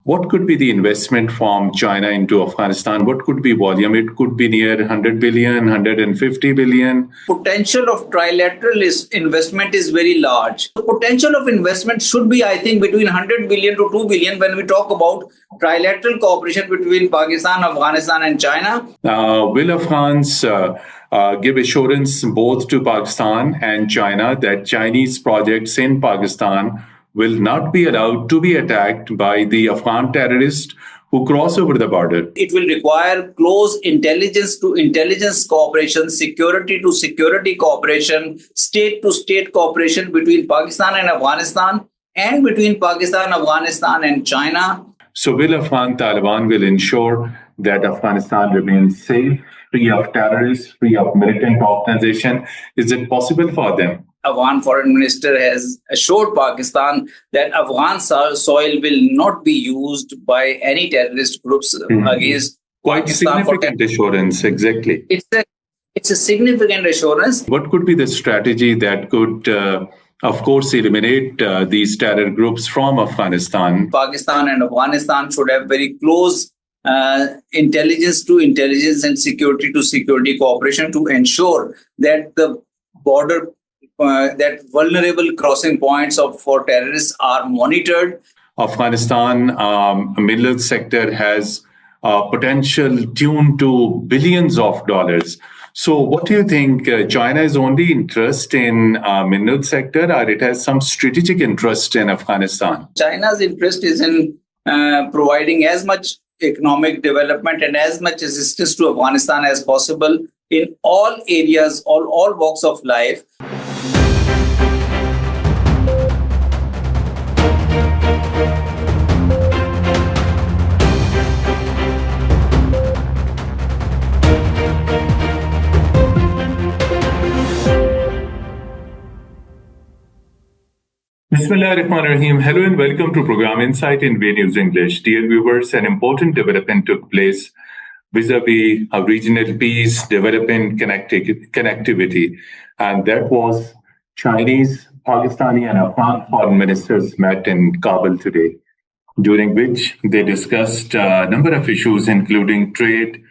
what could be the investment from China into Afghanistan? What could be volume? It could be near 100 billion, 150 billion. Potential of trilateral investment is very large. The potential of investment should be, I think, between 100 billion to 2 billion when we talk about trilateral cooperation between Pakistan, Afghanistan and China. Will Afghans give assurance both to Pakistan and China that Chinese projects in Pakistan will not be allowed to be attacked by the Afghan terrorists who cross over the border? It will require close intelligence to intelligence cooperation, security to security cooperation, state to state cooperation between Pakistan and Afghanistan and between Pakistan, Afghanistan and China. So will Afghan Taliban will ensure that Afghanistan remains safe, free of terrorists, free of militant organization? Is it possible for them? Afghan foreign minister has assured Pakistan that Afghan soil will not be used by any terrorist groups against quite Pakistan. Significant assurance, exactly. It's a significant assurance. What could be the strategy that could, of course, eliminate these terror groups from Afghanistan? Pakistan and Afghanistan should have very close intelligence to intelligence and security to security cooperation to ensure that the border that vulnerable crossing points for terrorists are monitored. Afghanistan middle sector has potential tuned to billions of dollars. So what do you think? China is only interest in mineral sector, or it has some strategic interest in Afghanistan? China's interest is in providing as much economic development and as much assistance to Afghanistan as possible in all areas, all walks of life. Bismillahirrahmanirrahim. Hello and welcome to Program Insight in V News English. Dear viewers, an important development took place vis-a-vis regional peace, development, connectivity. And that was Chinese, Pakistani and Afghan foreign ministers met in Kabul today, during which they discussed a number of issues, including trade,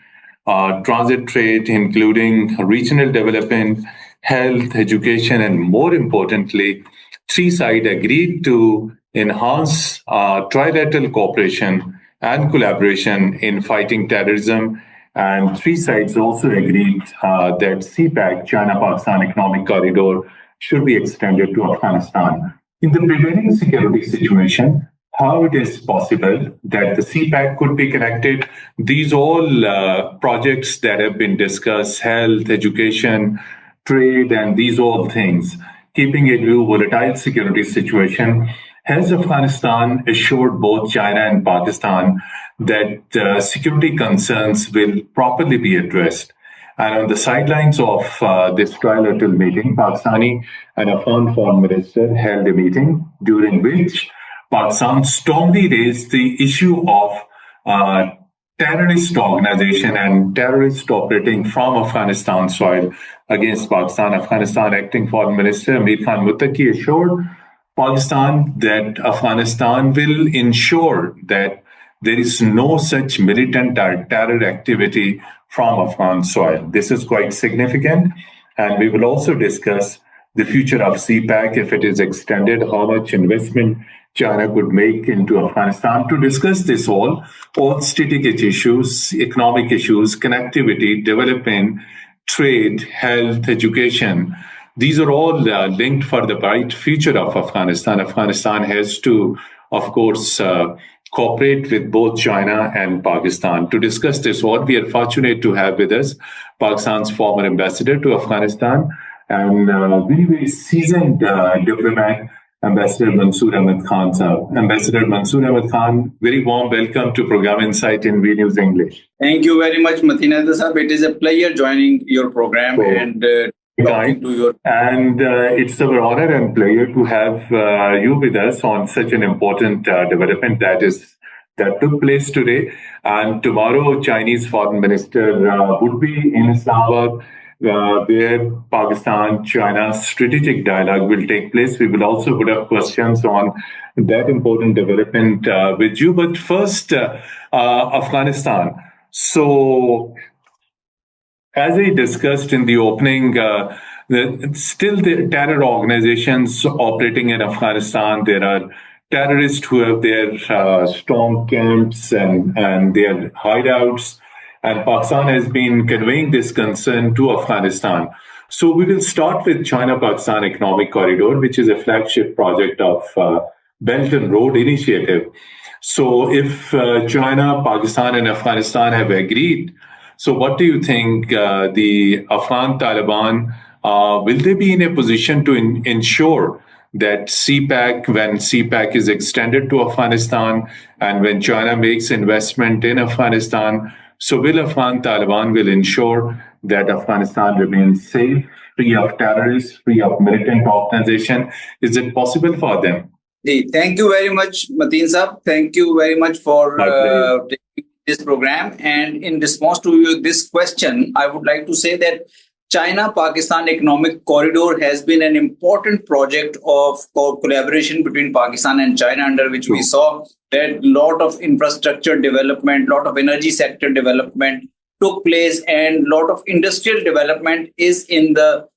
transit trade, including regional development, health, education, and more importantly, three sides agreed to enhance trilateral cooperation and collaboration in fighting terrorism. And three sides also agreed that CPEC, China-Pakistan Economic Corridor, should be extended to Afghanistan. In the prevailing security situation, how it is possible that the CPEC could be connected? These all projects that have been discussed, health, education, trade, and these all things, keeping in view volatile security situation, has Afghanistan assured both China and Pakistan that security concerns will properly be addressed? And on the sidelines of this trilateral meeting, Pakistani and Afghan foreign minister held a meeting during which Pakistan strongly raised the issue of terrorist organization and terrorists operating from Afghanistan soil against Pakistan. Afghanistan acting foreign minister Amir Khan Muttaqi assured Pakistan that Afghanistan will ensure that there is no such militant or terror activity from Afghan soil. This is quite significant. And we will also discuss the future of CPEC, if it is extended, how much investment China could make into Afghanistan. To discuss this all strategic issues, economic issues, connectivity, development, trade, health, education, these are all linked for the bright future of Afghanistan. Afghanistan has to, of course, cooperate with both China and Pakistan. To discuss this all, we are fortunate to have with us Pakistan's former ambassador to Afghanistan and very, very seasoned diplomat, Ambassador Mansoor Ahmed Khan. Ambassador Mansoor Ahmed Khan, very warm welcome to Program Insight in V News English. Thank you very much, Mateen. It is a pleasure joining your program and talking to your... And it's our honor and pleasure to have you with us on such an important development that took place today. And tomorrow, Chinese foreign minister would be in Islamabad. where Pakistan-China strategic dialogue will take place. We will also put up questions on that important development with you. But first, Afghanistan. So, as I discussed in the opening, still the terror organizations operating in Afghanistan. There are terrorists who have their strong camps and their hideouts. And Pakistan has been conveying this concern to Afghanistan. So we will start with China-Pakistan Economic Corridor, which is a flagship project of Belt and Road Initiative. So if China, Pakistan, and Afghanistan have agreed, so what do you think the Afghan Taliban, will they be in a position to ensure that CPEC, when CPEC is extended to Afghanistan and when China makes investment in Afghanistan, so will Afghan Taliban will ensure that Afghanistan remains safe, free of terrorists, free of militant organization? Is it possible for them? Thank you very much, Mateen Saab. Thank you very much for this program. And in response to this question, I would like to say that China-Pakistan Economic Corridor has been an important project of collaboration between Pakistan and China, under which we saw that a lot of infrastructure development, lot of energy sector development took place, and a lot of industrial development is in the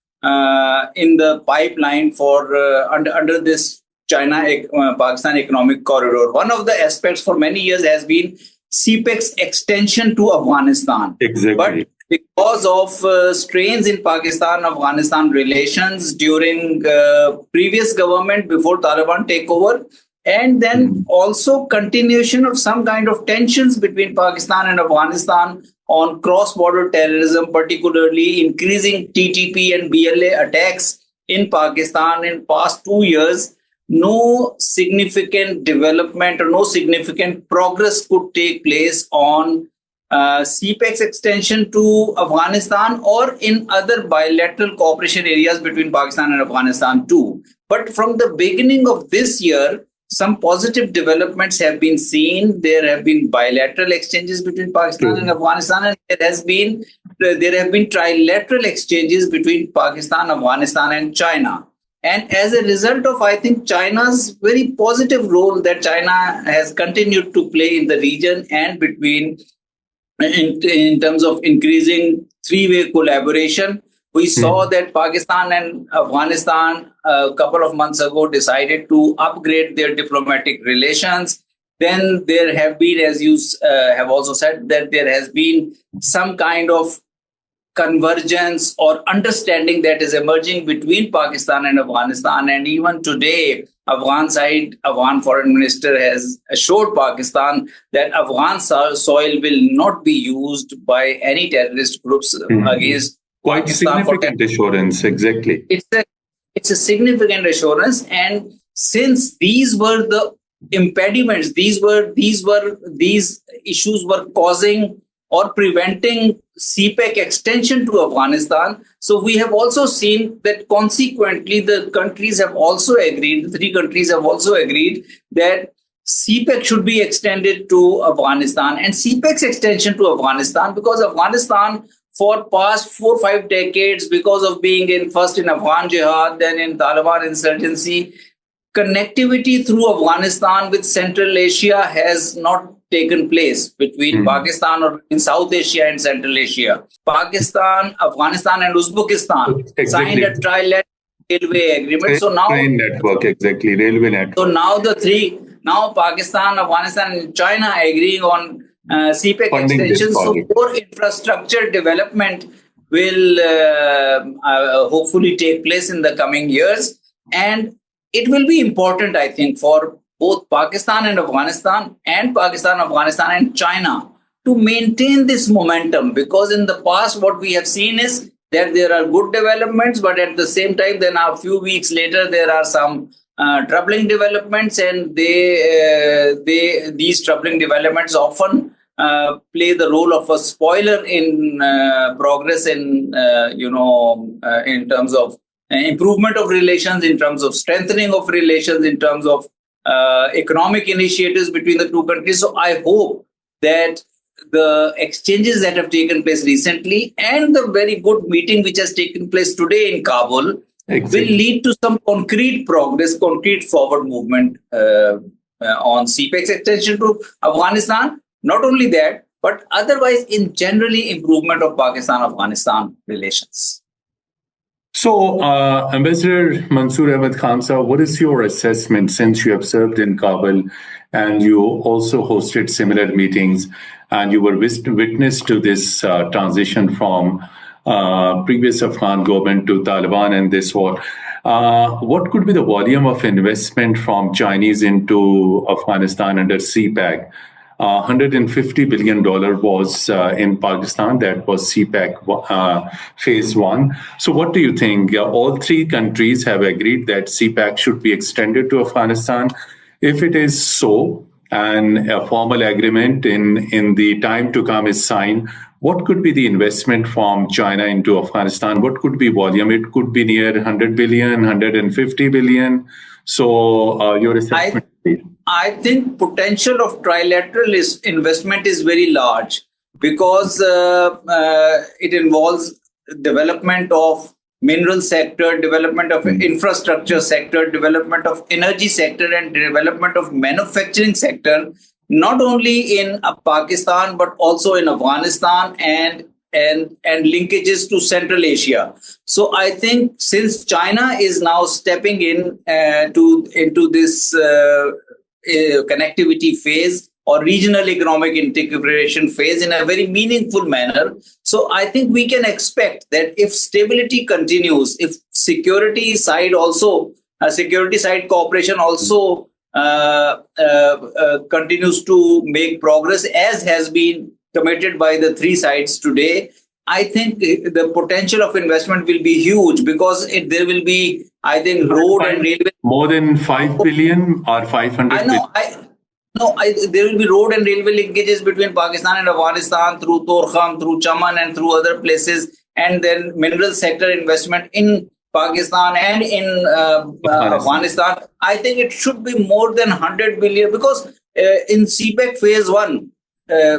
pipeline for under this China-Pakistan Economic Corridor. One of the aspects for many years has been CPEC's extension to Afghanistan. Exactly. But because of strains in Pakistan-Afghanistan relations during previous government before Taliban takeover, and then also continuation of some kind of tensions between Pakistan and Afghanistan on cross-border terrorism, particularly increasing TTP and BLA attacks in Pakistan in past 2 years, no significant development or no significant progress could take place on CPEC's extension to Afghanistan or in other bilateral cooperation areas between Pakistan and Afghanistan too. But from the beginning of this year, some positive developments have been seen. There have been bilateral exchanges between Pakistan and Afghanistan, and there have been trilateral exchanges between Pakistan, Afghanistan, and China. And as a result of, I think, China's very positive role that China has continued to play in the region and between, in terms of increasing three-way collaboration, we saw that Pakistan and Afghanistan a couple of months ago decided to upgrade their diplomatic relations. Then there have been, as you have also said, that there has been some kind of convergence or understanding that is emerging between Pakistan and Afghanistan. And even today, Afghan foreign minister has assured Pakistan that Afghan soil will not be used by any terrorist groups against quite Pakistan. Significant assurance, exactly. It's a significant assurance, and since these were the impediments, these issues were causing or preventing CPEC extension to Afghanistan. So we have also seen that consequently the three countries have also agreed that CPEC should be extended to Afghanistan. And CPEC's extension to Afghanistan, because Afghanistan for past 4 or 5 decades, because of being first in Afghan Jihad, then in Taliban insurgency, connectivity through Afghanistan with Central Asia has not taken place between Pakistan or in South Asia and Central Asia. Pakistan, Afghanistan, and Uzbekistan signed a trilateral railway agreement. So now railway network. So now Pakistan, Afghanistan, and China agreeing on CPEC extension. So more infrastructure development will hopefully take place in the coming years, and it will be important, I think, for both Pakistan and Afghanistan and China to maintain this momentum, because in the past what we have seen is that there are good developments, but at the same time then a few weeks later there are some troubling developments, and these troubling developments often play the role of a spoiler in progress in terms of improvement of relations, in terms of strengthening of relations, in terms of economic initiatives between the two countries. So I hope that the exchanges that have taken place recently and the very good meeting which has taken place today in Kabul will lead to some concrete progress, concrete forward movement on CPEC's extension to Afghanistan. Not only that, but otherwise in generally improvement of Pakistan-Afghanistan relations. So, Ambassador Mansoor Ahmed Khan, sir, what is your assessment since you have served in Kabul and you also hosted similar meetings and you were witness to this transition from previous Afghan government to Taliban and this war? What could be the volume of investment from Chinese into Afghanistan under CPEC? $150 billion was in Pakistan. That was CPEC phase 1. So what do you think? All three countries have agreed that CPEC should be extended to Afghanistan. If it is so, and a formal agreement in the time to come is signed, what could be the investment from China into Afghanistan? What could be volume? It could be near 100 billion, 150 billion. So your assessment, please. I think potential of trilateral investment is very large because it involves development of mineral sector, development of infrastructure sector, development of energy sector, and development of manufacturing sector, not only in Pakistan but also in Afghanistan and linkages to Central Asia. So I think since China is now stepping in into this connectivity phase or regional economic integration phase in a very meaningful manner. So I think we can expect that if stability continues, if security side cooperation also continues to make progress as has been committed by the three sides today, I think the potential of investment will be huge because there will be, I think, road and railway. More than 5 billion or 500 billion? There will be road and railway linkages between Pakistan and Afghanistan through Torkham, through Chaman and through other places, and then mineral sector investment in Pakistan and in Afghanistan. I think it should be more than 100 billion because in CPEC phase 1,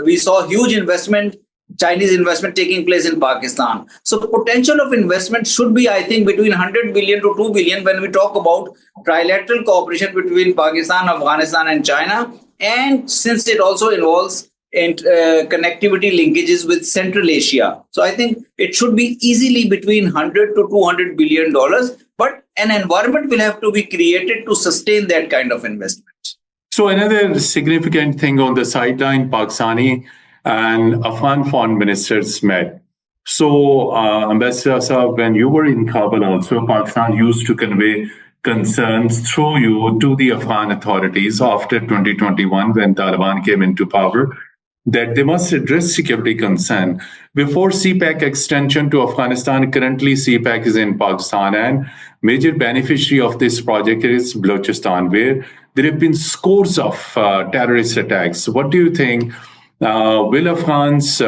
we saw huge investment, Chinese investment taking place in Pakistan. So the potential of investment should be, I think, between 100 billion to 2 billion when we talk about trilateral cooperation between Pakistan, Afghanistan and China. And since it also involves connectivity linkages with Central Asia. So I think it should be easily between 100 to 200 billion dollars, but an environment will have to be created to sustain that kind of investment. So another significant thing on the sideline, Pakistani and Afghan foreign ministers met. So, Ambassador Saab, when you were in Kabul also, Pakistan used to convey concerns through you to the Afghan authorities after 2021 when Taliban came into power, that they must address security concern. Before CPEC extension to Afghanistan, currently CPEC is in Pakistan and major beneficiary of this project is Balochistan, where there have been scores of terrorist attacks. What do you think? Will Afghans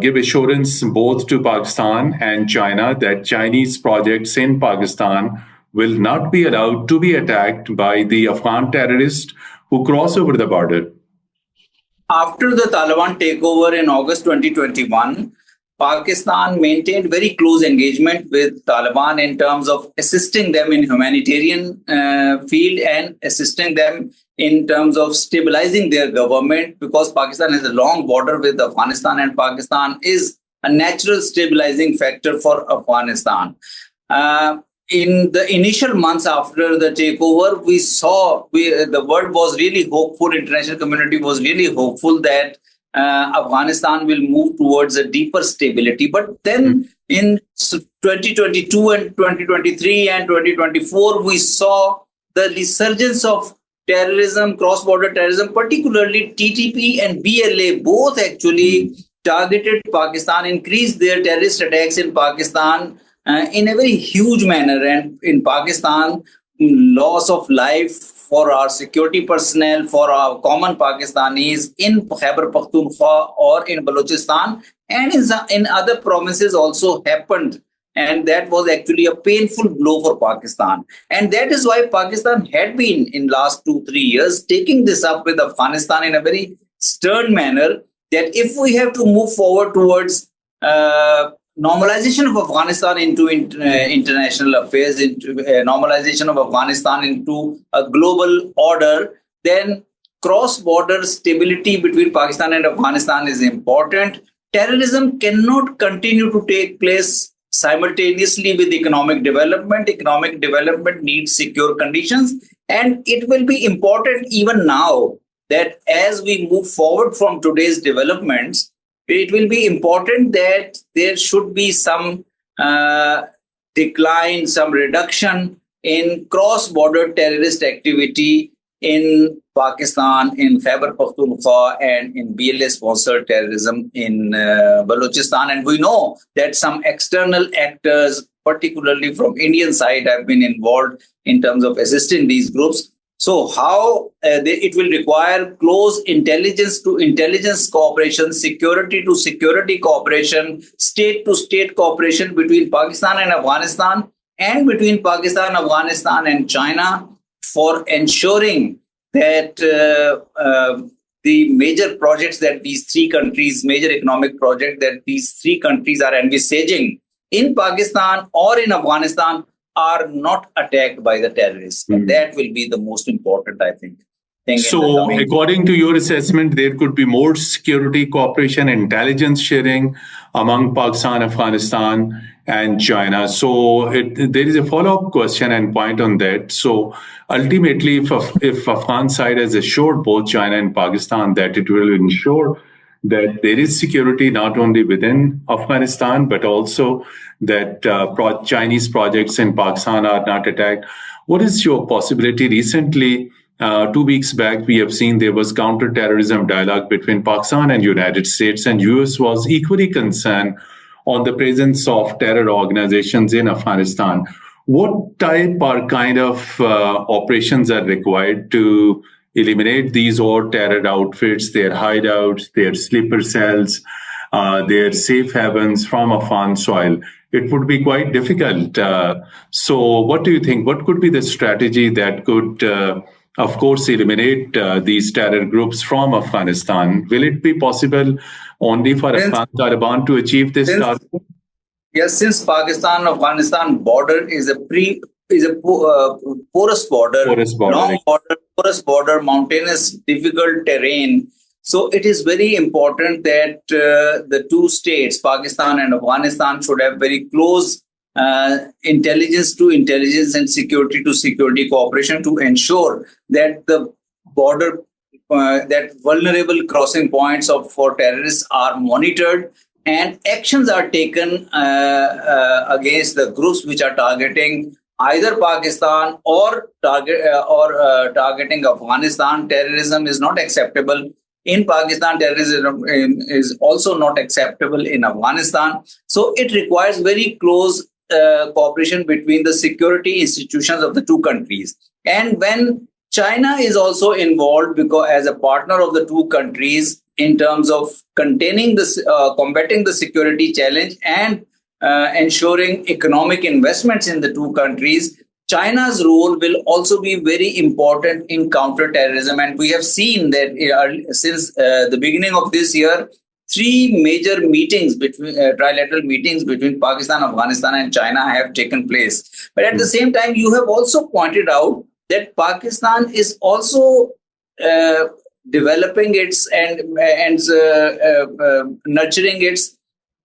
give assurance both to Pakistan and China that Chinese projects in Pakistan will not be allowed to be attacked by the Afghan terrorists who cross over the border? After the Taliban takeover in August 2021, Pakistan maintained very close engagement with Taliban in terms of assisting them in humanitarian field and assisting them in terms of stabilizing their government, because Pakistan has a long border with Afghanistan and Pakistan is a natural stabilizing factor for Afghanistan. In the initial months after the takeover, we saw the world was really hopeful, international community was really hopeful that Afghanistan will move towards a deeper stability. But then in 2022 and 2023 and 2024, we saw the resurgence of terrorism, cross-border terrorism, particularly TTP and BLA, both actually targeted Pakistan, increased their terrorist attacks in Pakistan in a very huge manner. And in Pakistan, loss of life for our security personnel, for our common Pakistanis in Khyber Pakhtunkhwa or in Balochistan and in other provinces also happened. And that was actually a painful blow for Pakistan. And that is why Pakistan had been in last 2-3 years taking this up with Afghanistan in a very stern manner that if we have to move forward towards normalization of Afghanistan into international affairs, into normalization of Afghanistan into a global order, then cross-border stability between Pakistan and Afghanistan is important. Terrorism cannot continue to take place simultaneously with economic development. Economic development needs secure conditions, and it will be important even now that as we move forward from today's developments, it will be important that there should be some decline, some reduction in cross-border terrorist activity in Pakistan, in Khyber Pakhtunkhwa, and in BLA-sponsored terrorism in Balochistan. And we know that some external actors, particularly from Indian side, have been involved in terms of assisting these groups. So how it will require close intelligence to intelligence cooperation, security to security cooperation, state to state cooperation between Pakistan and Afghanistan, and between Pakistan, Afghanistan and China, for ensuring that the major projects that these three countries, major economic projects that these three countries are envisaging in Pakistan or in Afghanistan are not attacked by the terrorists. And that will be the most important, I think. So, according to your assessment, there could be more security cooperation, intelligence sharing among Pakistan, Afghanistan, and China. So, there is a follow-up question and point on that. So, ultimately, if Afghan side has assured both China and Pakistan that it will ensure that there is security not only within Afghanistan, but also that Chinese projects in Pakistan are not attacked, what is your possibility? Recently, 2 weeks back, we have seen there was counter-terrorism dialogue between Pakistan and United States, and US was equally concerned on the presence of terror organizations in Afghanistan. What type or kind of operations are required to eliminate these all terror outfits, their hideouts, their sleeper cells, their safe havens from Afghan soil? It would be quite difficult. So what do you think? What could be the strategy that could, of course, eliminate these terror groups from Afghanistan? Will it be possible only for Afghan Taliban to achieve this target? Yes, since Pakistan-Afghanistan border is a porous border, long border, porous border, mountainous, difficult terrain. So it is very important that the two states, Pakistan and Afghanistan, should have very close intelligence to intelligence and security to security cooperation to ensure that the border, that vulnerable crossing points for terrorists are monitored and actions are taken against the groups which are targeting either Pakistan or targeting Afghanistan. Terrorism is not acceptable in Pakistan. Terrorism is also not acceptable in Afghanistan. So it requires very close cooperation between the security institutions of the two countries. And when China is also involved because as a partner of the two countries in terms of combating the security challenge and ensuring economic investments in the two countries, China's role will also be very important in counter-terrorism. And we have seen that since the beginning of this year, three major meetings trilateral meetings between Pakistan, Afghanistan and China have taken place. But at the same time, you have also pointed out that Pakistan is also developing its and nurturing its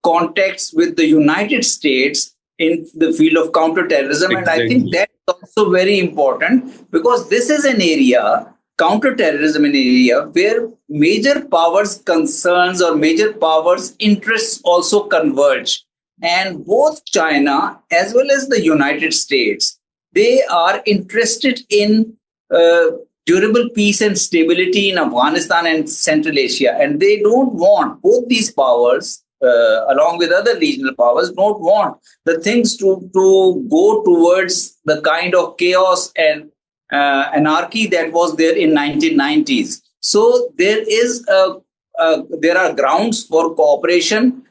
contacts with the United States in the field of counterterrorism. Exactly. And I think that's also very important because this is an area, counterterrorism, an area where major powers' concerns or major powers' interests also converge. And both China as well as the United States, they are interested in durable peace and stability in Afghanistan and Central Asia. And they don't want, both these powers, along with other regional powers, don't want the things to go towards the kind of chaos and anarchy that was there in 1990s. So there are grounds for cooperation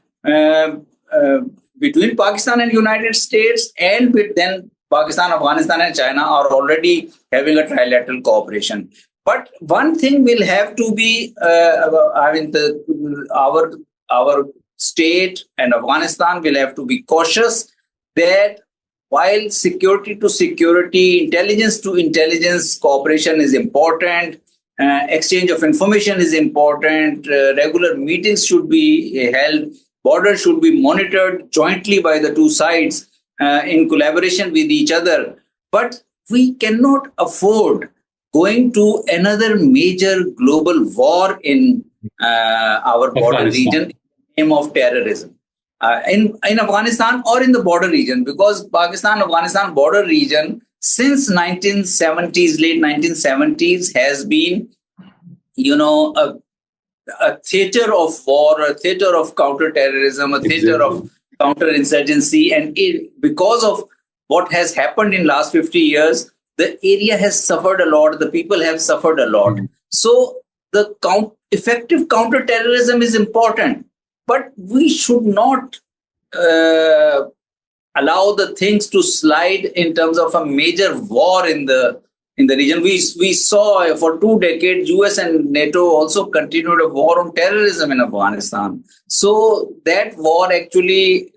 between Pakistan and United States, and then Pakistan, Afghanistan and China are already having a trilateral cooperation. But one thing will have to be, our state and Afghanistan will have to be cautious that while security to security, intelligence to intelligence cooperation is important, exchange of information is important, regular meetings should be held, borders should be monitored jointly by the two sides in collaboration with each other. But we cannot afford going to another major global war in our border Afghanistan. region in the name of terrorism. In Afghanistan or in the border region, because Pakistan-Afghanistan border region since 1970s, late 1970s, has been, a theater of war, a theater of counter-terrorism, a theater of counter-insurgency. And because of what has happened in last 50 years, the area has suffered a lot. The people have suffered a lot. So the effective counter-terrorism is important, but we should not allow the things to slide in terms of a major war in the region. We saw for 2 decades US and NATO also continued a war on terrorism in Afghanistan. So that war actually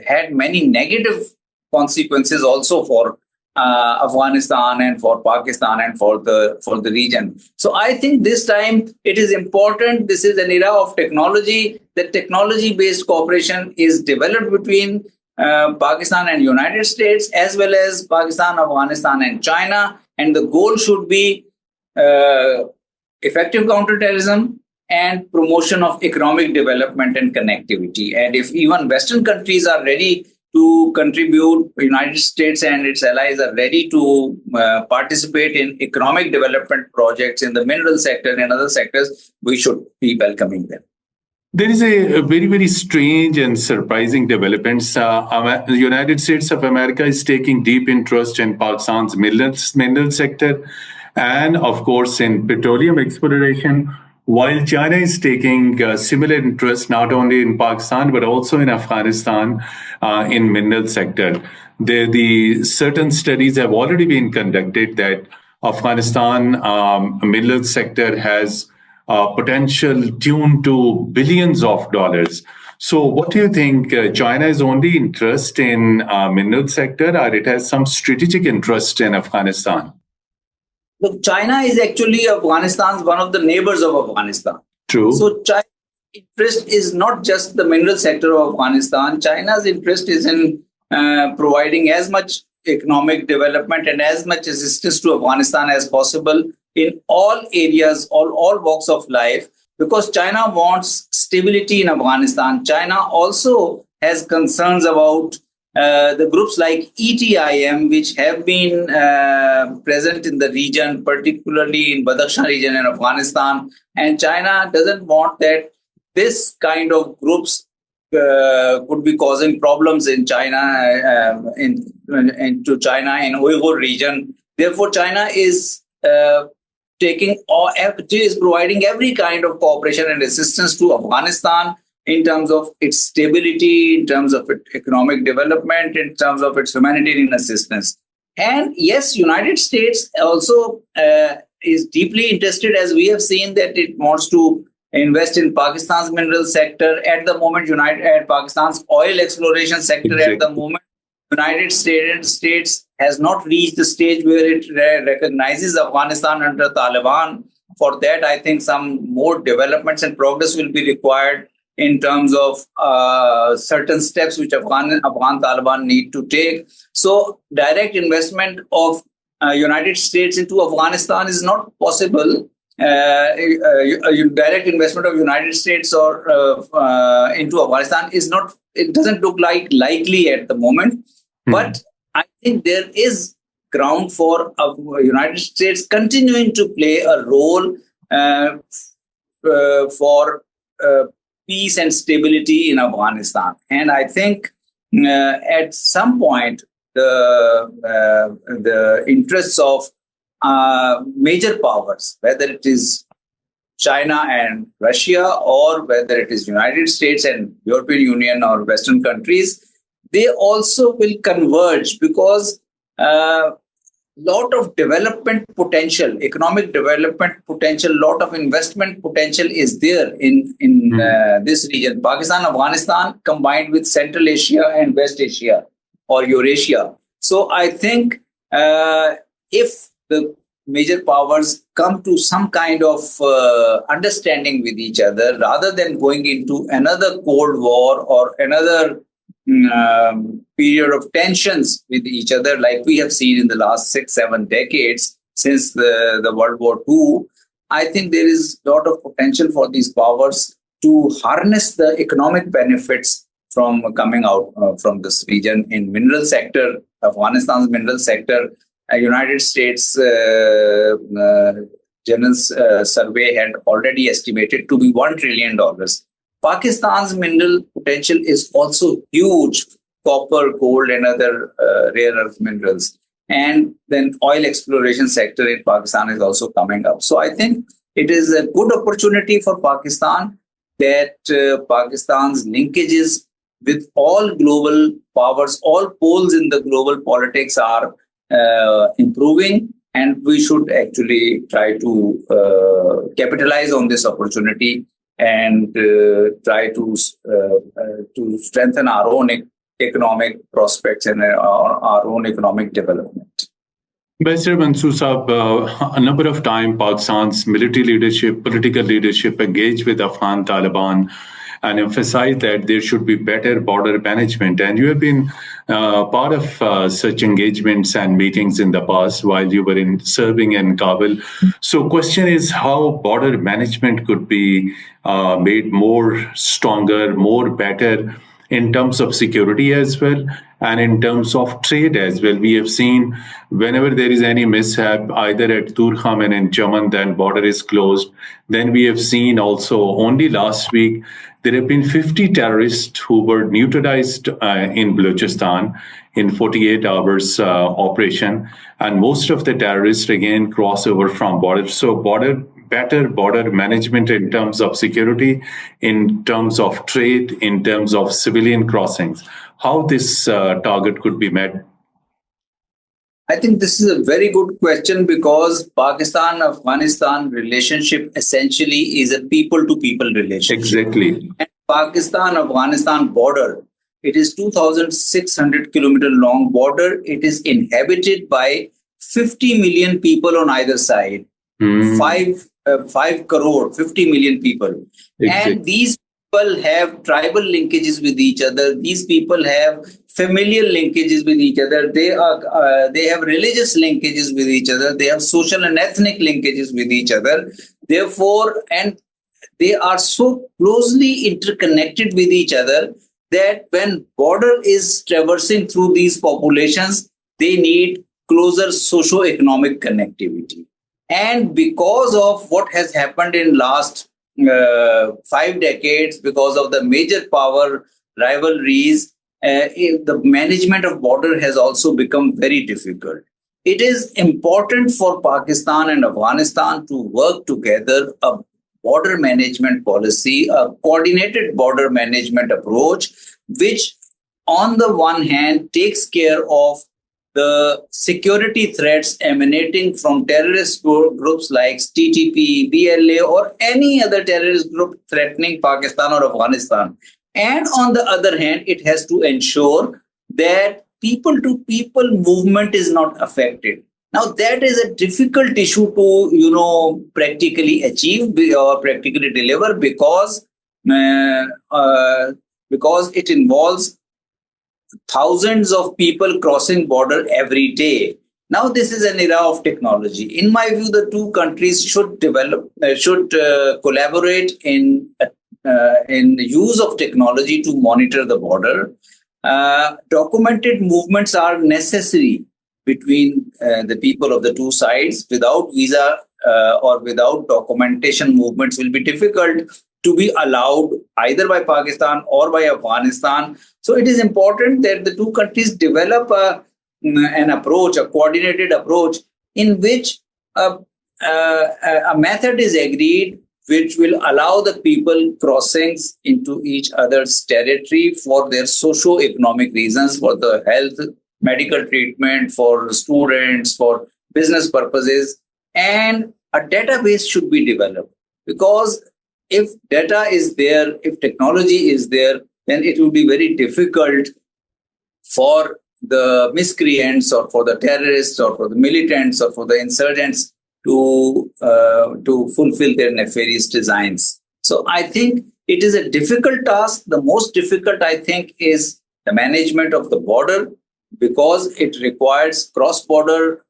had many negative consequences also for Afghanistan and for Pakistan and for the region. So I think this time it is important. This is an era of technology. That technology-based cooperation is developed between Pakistan and United States, as well as Pakistan, Afghanistan, and China. And the goal should be effective counterterrorism and promotion of economic development and connectivity. And if even Western countries are ready to contribute, United States and its allies are ready to participate in economic development projects in the mineral sector and other sectors, we should be welcoming them. There is a very, very strange and surprising developments. The United States of America is taking deep interest in Pakistan's mineral sector and, of course, in petroleum exploration, while China is taking similar interest not only in Pakistan but also in Afghanistan in mineral sector. The certain studies have already been conducted that Afghanistan mineral sector has potential tuned to billions of dollars. So what do you think? China is only interest in mineral sector, or it has some strategic interest in Afghanistan? Look, China is actually Afghanistan's one of the neighbors of Afghanistan. True. So China's interest is not just the mineral sector of Afghanistan. China's interest is in providing as much economic development and as much assistance to Afghanistan as possible in all areas, all walks of life, because China wants stability in Afghanistan. China also has concerns about the groups like ETIM, which have been present in the region, particularly in Badakhshan region in Afghanistan. And China doesn't want that this kind of groups could be causing problems in China, into China in Uyghur region. Therefore, China is providing every kind of cooperation and assistance to Afghanistan in terms of its stability, in terms of its economic development, in terms of its humanitarian assistance. And yes, United States also is deeply interested, as we have seen, that it wants to invest in Pakistan's mineral sector. At the moment, Pakistan's oil exploration sector at the moment, United States has not reached the stage where it recognizes Afghanistan under Taliban. For that, I think some more developments and progress will be required in terms of certain steps which Afghan Taliban need to take. So direct investment of United States into Afghanistan is not possible. Direct investment of United States or into Afghanistan is not. It doesn't look likely at the moment. But I think there is ground for United States continuing to play a role for peace and stability in Afghanistan. And I think at some point the interests of major powers, whether it is China and Russia or whether it is United States and European Union or Western countries, they also will converge, because lot of development potential, economic development potential, lot of investment potential is there in this region. Pakistan, Afghanistan combined with Central Asia and West Asia or Eurasia. So I think if the major powers come to some kind of understanding with each other, rather than going into another Cold War or another period of tensions with each other, like we have seen in the last 6-7 decades since the World War II, I think there is a lot of potential for these powers to harness the economic benefits from coming out from this region. In mineral sector, Afghanistan's mineral sector, United States General Survey had already estimated to be $1 trillion. Pakistan's mineral potential is also huge: copper, gold, and other rare earth minerals. And then oil exploration sector in Pakistan is also coming up. So I think it is a good opportunity for Pakistan that Pakistan's linkages with all global powers, all poles in the global politics are improving, and we should actually try to capitalize on this opportunity and try to strengthen our own economic prospects and our own economic development. Mr. Mansoor Saab, a number of times Pakistan's military leadership, political leadership engaged with Afghan Taliban and emphasized that there should be better border management. And you have been part of such engagements and meetings in the past while you were serving in Kabul. So question is how border management could be made more stronger, more better in terms of security as well, and in terms of trade as well. We have seen whenever there is any mishap, either at Turkham and in Chaman, then border is closed. Then we have seen also only last week, there have been 50 terrorists who were neutralized in Balochistan in 48 hours operation. And most of the terrorists again cross over from border. So better border management in terms of security, in terms of trade, in terms of civilian crossings. How this target could be met? I think this is a very good question, because Pakistan-Afghanistan relationship essentially is a people-to-people relationship. Exactly. And Pakistan-Afghanistan border, it is 2,600 kilometer long border. It is inhabited by 50 million people on either side. 5 crore, 50 million people. Exactly. And these people have tribal linkages with each other. These people have familial linkages with each other. They have religious linkages with each other. They have social and ethnic linkages with each other. Therefore, and they are so closely interconnected with each other that when border is traversing through these populations, they need closer socio-economic connectivity. And because of what has happened in last 5 decades, because of the major power rivalries, the management of border has also become very difficult. It is important for Pakistan and Afghanistan to work together, a border management policy, a coordinated border management approach, which on the one hand takes care of the security threats emanating from terrorist groups like TTP, BLA, or any other terrorist group threatening Pakistan or Afghanistan. And on the other hand, it has to ensure that people-to-people movement is not affected. Now, that is a difficult issue to, practically achieve or practically deliver, because it involves thousands of people crossing border every day. Now, this is an era of technology. In my view, the two countries should collaborate in the use of technology to monitor the border. Documented movements are necessary between the people of the two sides. Without visa or without documentation, movements will be difficult to be allowed either by Pakistan or by Afghanistan. So it is important that the two countries develop an approach, a coordinated approach, in which a method is agreed which will allow the people crossings into each other's territory for their socio-economic reasons, for the health medical treatment, for students, for business purposes, and a database should be developed. Because if data is there, if technology is there, then it will be very difficult for the miscreants or for the terrorists or for the militants or for the insurgents to fulfill their nefarious designs. So I think it is a difficult task. The most difficult, I think, is the management of the border, because it requires cross-border.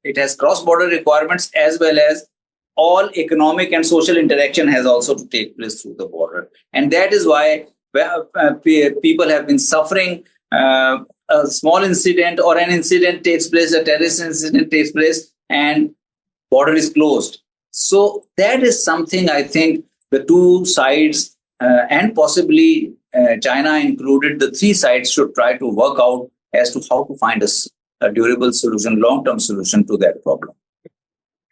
It has cross-border requirements, as well as all economic and social interaction has also to take place through the border, and that is why people have been suffering. A small incident or an incident takes place, a terrorist incident takes place, and border is closed. So that is something I think the two sides and possibly China included, the three sides should try to work out as to how to find a durable solution, long-term solution to that problem.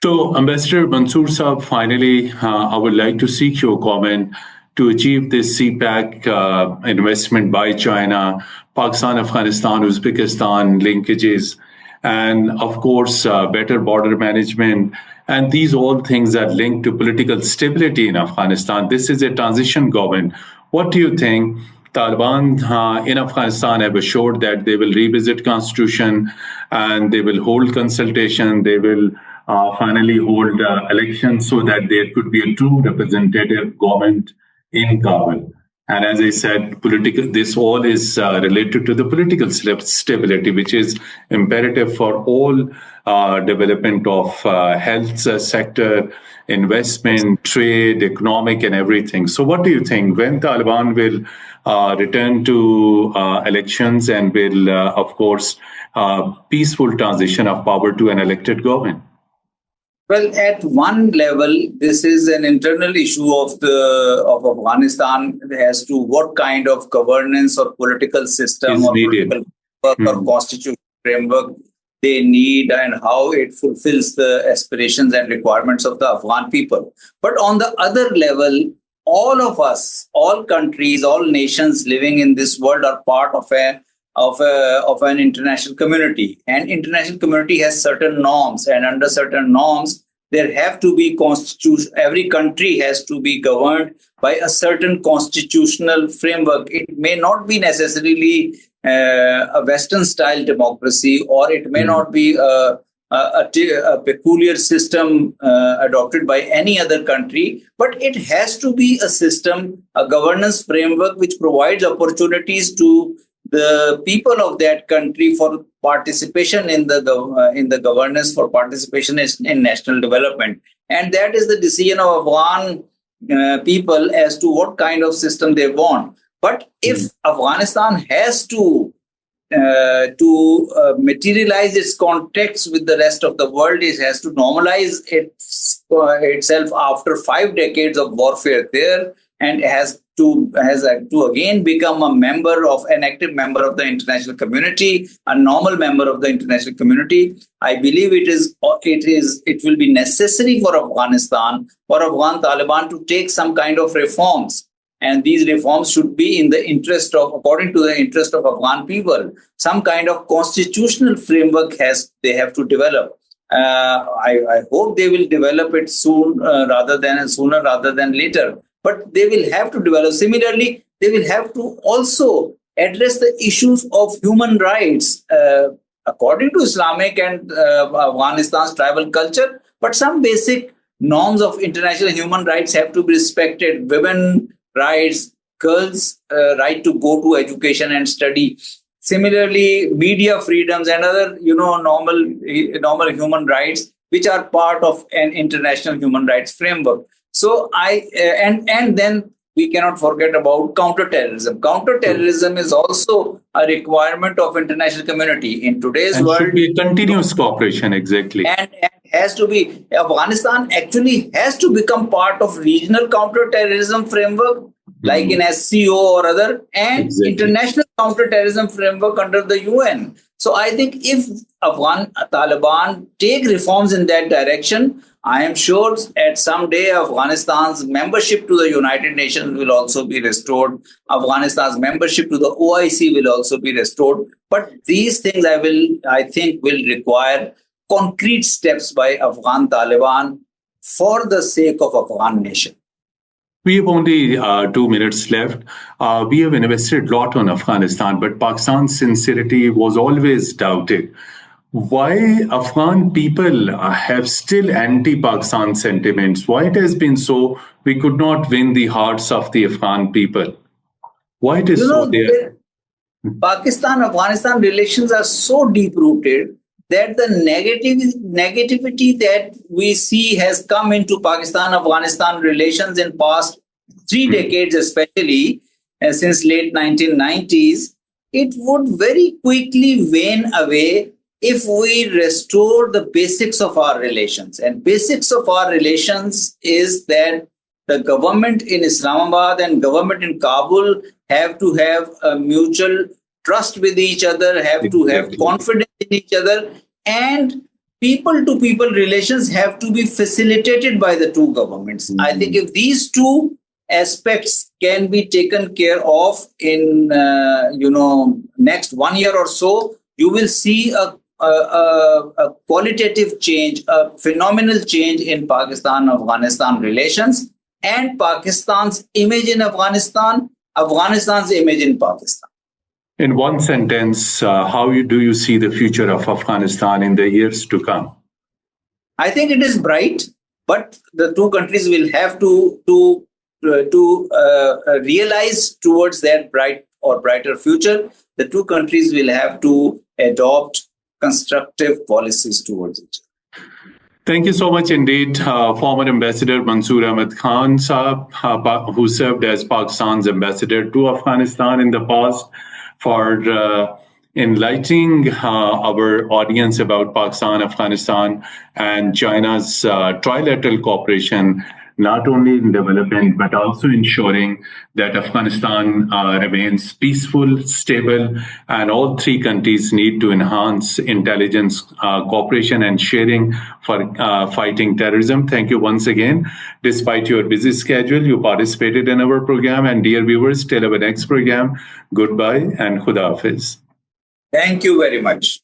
So, Ambassador Mansoor Saab, finally, I would like to seek your comment to achieve this CPEC investment by China, Pakistan, Afghanistan, Uzbekistan linkages, and of course, better border management. And these all things are linked to political stability in Afghanistan. This is a transition government. What do you think? Taliban in Afghanistan have assured that they will revisit constitution and they will hold consultation. They will finally hold elections so that there could be a true representative government in Kabul. And as I said, this all is related to the political stability, which is imperative for all development of health sector, investment, trade, economic, and everything. So what do you think? When Taliban will return to elections and will, of course, peaceful transition of power to an elected government? Well, at one level, this is an internal issue of Afghanistan as to what kind of governance or political system or political framework or constitutional framework they need, and how it fulfills the aspirations and requirements of the Afghan people. But on the other level, all of us, all countries, all nations living in this world are part of an international community, and international community has certain norms, and under certain norms there have to be constitution. Every country has to be governed by a certain constitutional framework. It may not be necessarily a Western style democracy, or it may not be a peculiar system adopted by any other country, but it has to be a system, a governance framework which provides opportunities to the people of that country for participation in the governance, for participation in national development. And that is the decision of Afghan people as to what kind of system they want. But if Afghanistan has to materialize its contacts with the rest of the world, it has to normalize itself after 5 decades of warfare there, and has to again become an active member of the international community, a normal member of the international community. I believe it will be necessary for Afghanistan, for Afghan Taliban to take some kind of reforms. And these reforms should be according to the interest of Afghan people. Some kind of constitutional framework they have to develop. I hope they will develop it sooner rather than later. But they will have to develop. Similarly, they will have to also address the issues of human rights according to Islamic and Afghanistan's tribal culture. But some basic norms of international human rights have to be respected. Women rights, girls' right to go to education and study. Similarly, media freedoms and other normal human rights, which are part of an international human rights framework. So and then we cannot forget about counterterrorism. Counterterrorism is also a requirement of international community in today's world. Should be continuous cooperation, exactly. And has to be. Afghanistan actually has to become part of regional counterterrorism framework, like in SCO or other, and Exactly. international counterterrorism framework under the UN. So I think if Taliban take reforms in that direction, I am sure at some day Afghanistan's membership to the United Nations will also be restored. Afghanistan's membership to the OIC will also be restored. But these things I think will require concrete steps by Afghan Taliban for the sake of Afghan nation. We have only 2 minutes left. We have invested a lot on Afghanistan, but Pakistan's sincerity was always doubted. Why Afghan people have still anti-Pakistan sentiments? Why it has been so? We could not win the hearts of the Afghan people. Why it is so there? Pakistan-Afghanistan relations are so deep-rooted that the negativity that we see has come into Pakistan-Afghanistan relations in past 3 decades, especially since late 1990s, it would very quickly wane away if we restore the basics of our relations. And basics of our relations is that the government in Islamabad and government in Kabul have to have a mutual trust with each other, have to have confidence in each other, and people-to-people relations have to be facilitated by the two governments. I think if these two aspects can be taken care of in next 1 year or so, you will see a qualitative change, a phenomenal change in Pakistan-Afghanistan relations, and Pakistan's image in Afghanistan, Afghanistan's image in Pakistan. In one sentence, how do you see the future of Afghanistan in the years to come? I think it is bright, but the two countries will have to realize towards that bright or brighter future. The two countries will have to adopt constructive policies towards it. Thank you so much indeed, former Ambassador Mansoor Ahmed Khan Saab, who served as Pakistan's ambassador to Afghanistan in the past, for enlightening our audience about Pakistan, Afghanistan, and China's trilateral cooperation, not only in development, but also ensuring that Afghanistan remains peaceful, stable, and all three countries need to enhance intelligence cooperation and sharing for fighting terrorism. Thank you once again. Despite your busy schedule, you participated in our program. And dear viewers, till our next program, goodbye and Khuda Hafiz. Thank you very much.